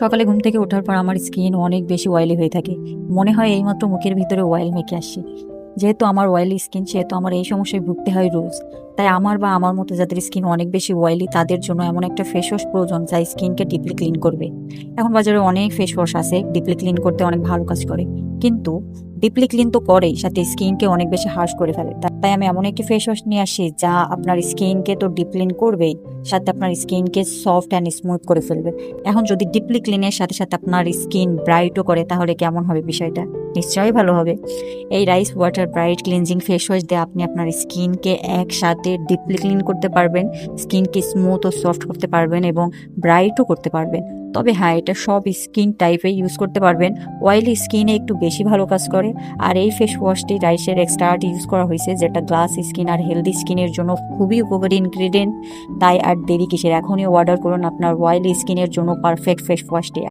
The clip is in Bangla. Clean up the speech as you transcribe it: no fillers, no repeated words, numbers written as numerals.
সকালে ঘুম থেকে ওঠার পর আমার স্কিন অনেক বেশি অয়েলি হয়ে থাকে। মনে হয় এইমাত্র মুখের ভিতরে অয়েল মেখে আসছি। যেহেতু আমার অয়েলি স্কিন, সেহেতু আমার এই সমস্যায় ভুগতে হয় রোজ। তাই আমার বা আমার মতো যাদের স্কিন অনেক বেশি অয়েলি, তাদের জন্য এমন একটা ফেস ওয়াশ প্রয়োজন যা স্কিনকে ডিপলি ক্লিন করবে। এখন বাজারে অনেক ফেস ওয়াশ আছে, ডিপলি ক্লিন করতে অনেক ভালো কাজ করে। কিন্তু ডিপলি ক্লিন তো করেই, সাথে স্কিনকে অনেক বেশি হার্শ করে ফেলে। তাই আমি এমন একটি ফেস ওয়াশ নিয়ে আসি যা আপনার স্কিনকে তো ডিপ ক্লিন করবেই, সাথে আপনার স্কিনকে সফট অ্যান্ড স্মুথ করে ফেলবে। এখন যদি ডিপলি ক্লিনের সাথে সাথে আপনার স্কিন ব্রাইটও করে, তাহলে কেমন হবে বিষয়টা? নিশ্চয়ই ভালো হবে। এই rice water bright cleansing face wash দিয়ে আপনি আপনার স্কিনকে একসাথে ডিপলি ক্লিন করতে পারবেন, স্কিনকে স্মুথ ও সফট করতে পারবেন এবং ব্রাইটও করতে পারবেন। তবে হ্যাঁ, এটা সব স্কিন টাইপে ইউজ করতে পারবেন। অয়েলি স্কিনে একটু বেশি ভালো কাজ করে। আর এই ফেস ওয়াশটি রাইসের এক্সট্রাক্ট ইউজ করা হয়েছে, যেটা গ্লাস স্কিন আর হেলদি স্কিনের জন্য খুবই উপকারী ইনগ্রিডিয়েন্ট। তাই আর দেরি কিসের, এখনই অর্ডার করুন আপনার অয়েলি স্কিনের জন্য পারফেক্ট ফেস ওয়াশটি।